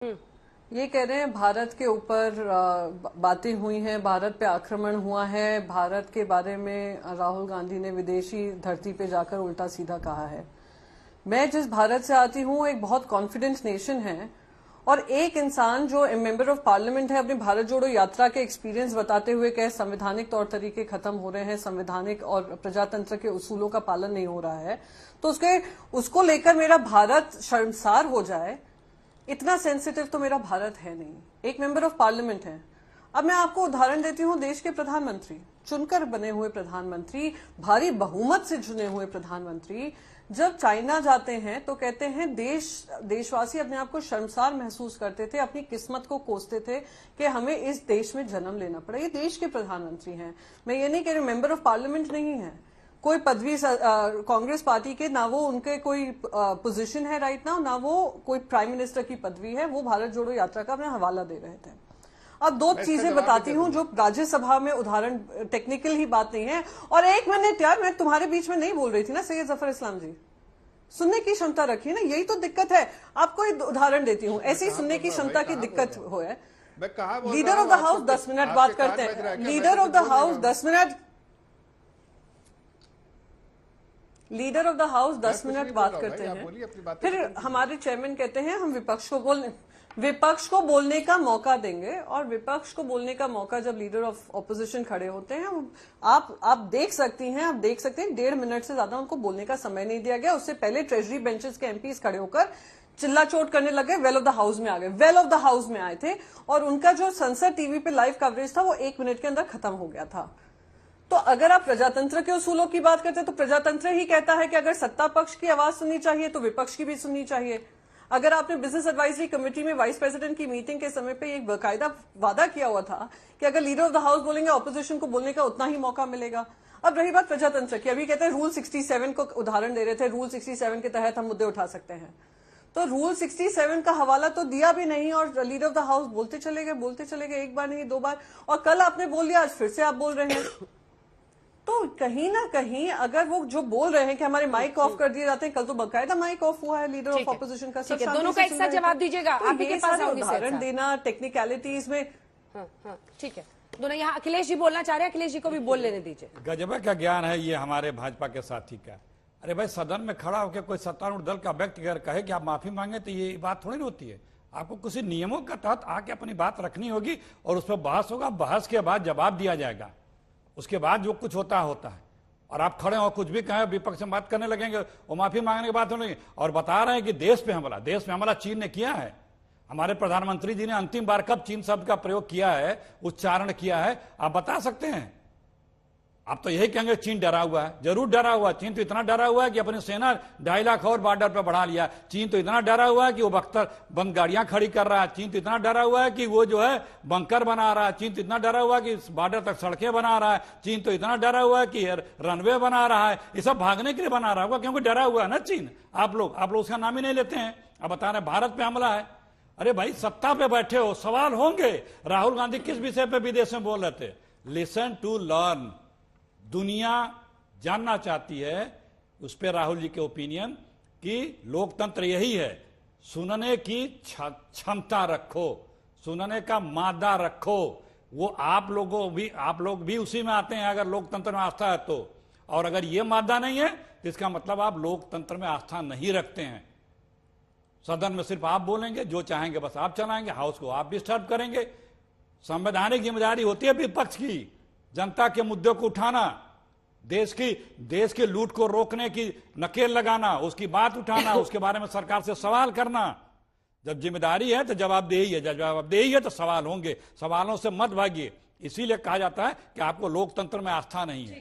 ये कह रहे हैं भारत के ऊपर बातें हुई हैं, भारत पे आक्रमण हुआ है, भारत के बारे में राहुल गांधी ने विदेशी धरती पे जाकर उल्टा सीधा कहा है। मैं जिस भारत से आती हूँ एक बहुत कॉन्फिडेंट नेशन है, और एक इंसान जो मेंबर ऑफ पार्लियामेंट है अपनी भारत जोड़ो यात्रा के एक्सपीरियंस बताते हुए कहे संवैधानिक तौर तरीके खत्म हो रहे हैं, संवैधानिक और प्रजातंत्र के उसूलों का पालन नहीं हो रहा है, तो उसको लेकर मेरा भारत शर्मसार हो जाए, इतना सेंसिटिव तो मेरा भारत है नहीं। एक मेंबर ऑफ पार्लियामेंट है। अब मैं आपको उदाहरण देती हूँ, देश के प्रधानमंत्री, चुनकर बने हुए प्रधानमंत्री, भारी बहुमत से चुने हुए प्रधानमंत्री जब चाइना जाते हैं तो कहते हैं देशवासी अपने आप को शर्मसार महसूस करते थे, अपनी किस्मत को कोसते थे कि हमें इस देश में जन्म लेना पड़ा। ये देश के प्रधानमंत्री हैं। मैं ये नहीं कह रही मेंबर ऑफ पार्लियामेंट नहीं है, कोई पदवी कांग्रेस पार्टी के, ना वो उनके कोई पोजीशन है राइट नाउ, ना वो कोई प्राइम मिनिस्टर की पदवी है। वो भारत जोड़ो यात्रा का अपना हवाला दे रहे थे। अब दो चीजें बताती हूँ जो राज्यसभा में उदाहरण, टेक्निकल ही बात नहीं है। और एक मिनट यार, मैं तुम्हारे बीच में नहीं बोल रही थी ना सैयद जफर इस्लाम जी, सुनने की क्षमता रखिए ना, यही तो दिक्कत है। आपको एक उदाहरण देती हूँ, ऐसी सुनने की क्षमता की दिक्कत हो है। Leader of the house 10 minute बात करते हैं, leader of the house 10 minute, leader of the house 10 minute बात करते हैं, फिर हमारे चेयरमैन कहते हैं हम विपक्ष को बोलने का मौका देंगे। और विपक्ष को बोलने का मौका जब लीडर ऑफ ऑपोजिशन खड़े होते हैं, आप देख सकती हैं, 1.5 मिनट से ज्यादा उनको बोलने का समय नहीं दिया गया। उससे पहले ट्रेजरी बेंचेस के एमपीज खड़े होकर चिल्ला चोट करने लगे, वेल ऑफ द हाउस में आ गए, वेल ऑफ द हाउस में आए थे, और उनका जो संसद टीवी पे लाइव कवरेज था वो 1 मिनट के अंदर खत्म हो गया था। तो अगर आप प्रजातंत्र के उसूलों की बात करते हैं तो प्रजातंत्र ही कहता है कि अगर सत्ता पक्ष की आवाज सुननी चाहिए तो विपक्ष की भी सुननी चाहिए। अगर आपने बिजनेस एडवाइजरी कमेटी में वाइस प्रेसिडेंट की मीटिंग के समय पे एक बाकायदा वादा किया हुआ था कि अगर लीडर ऑफ द हाउस बोलेंगे ऑपोजिशन को बोलने का उतना ही मौका मिलेगा। अब रही बात प्रजातंत्र की, अभी कहते हैं रूल 67 को उदाहरण दे रहे थे, रूल 67 के तहत हम मुद्दे उठा सकते हैं। तो रूल 67 का हवाला तो दिया भी नहीं, और लीडर ऑफ द हाउस बोलते चले गए, एक बार नहीं 2 बार, और कल आपने बोल दिया, आज फिर से आप बोल रहे हैं। तो कहीं ना कहीं अगर वो जो बोल रहे हैं कि हमारे माइक ऑफ कर दिए जाते हैं, कल तो बकायदा माइक ऑफ हुआ है लीडर ऑफ ऑपोजिशन का। ठीक है, दोनों का एक साथ जवाब दीजिएगा। आप के पास उदाहरण देना टेक्निकलिटीज में। ठीक है, दोनों यहाँ अखिलेश जी बोलना चाह रहे हैं, अखिलेश जी को भी बोल लेने दीजिए। गजब का ज्ञान है ये हमारे भाजपा के साथी का। अरे भाई, सदन में खड़ा होकर कोई सत्तारूढ़ दल का व्यक्ति अगर कहे कि आप माफी मांगे तो ये बात थोड़ी होती है। आपको किसी नियमों के तहत आके अपनी बात रखनी होगी और उस पर बहस होगा, बहस के बाद जवाब दिया जाएगा, उसके बाद जो कुछ होता है। और आप खड़े हो कुछ भी कहें, विपक्ष में बात करने लगेंगे, वो माफी मांगने की बात होगी, और बता रहे हैं कि देश पे हमला चीन ने किया है। हमारे प्रधानमंत्री जी ने अंतिम बार कब चीन शब्द का प्रयोग किया है, उच्चारण किया है, आप बता सकते हैं? आप तो यही कहेंगे चीन डरा हुआ है। जरूर डरा हुआ है। चीन तो इतना डरा हुआ है कि अपनी सेना 2.5 लाख और बॉर्डर पर बढ़ा लिया। चीन तो इतना डरा हुआ है कि वो बख्तर बंद गाड़ियां खड़ी कर रहा है। चीन तो इतना डरा हुआ है कि वो जो है बंकर बना रहा है। चीन तो इतना डरा हुआ है कि बॉर्डर तक सड़कें बना रहा है। चीन तो इतना डरा हुआ है कि रनवे बना रहा है। ये सब भागने के लिए बना रहा होगा, क्योंकि डरा हुआ है ना चीन। आप लोग उसका नाम ही नहीं लेते हैं। अब बता रहे भारत पे हमला है। अरे भाई, सत्ता पे बैठे हो, सवाल होंगे। राहुल गांधी किस विषय पे विदेश में बोल रहे थे? Listen to learn. दुनिया जानना चाहती है उस पर राहुल जी के ओपिनियन कि लोकतंत्र यही है, सुनने की क्षमता रखो, सुनने का मादा रखो। वो आप लोग भी उसी में आते हैं अगर लोकतंत्र में आस्था है तो। और अगर ये मादा नहीं है तो इसका मतलब आप लोकतंत्र में आस्था नहीं रखते हैं। सदन में सिर्फ आप बोलेंगे, जो चाहेंगे बस आप चलाएंगे, हाउस को आप डिस्टर्ब करेंगे। संवैधानिक जिम्मेदारी होती है विपक्ष की, जनता के मुद्दों को उठाना, देश की लूट को रोकने की नकेल लगाना, उसकी बात उठाना, उसके बारे में सरकार से सवाल करना। जब जिम्मेदारी है तो जवाबदेही है, जब जवाबदेही है तो सवाल होंगे। सवालों से मत भागिए। इसीलिए कहा जाता है कि आपको लोकतंत्र में आस्था नहीं है।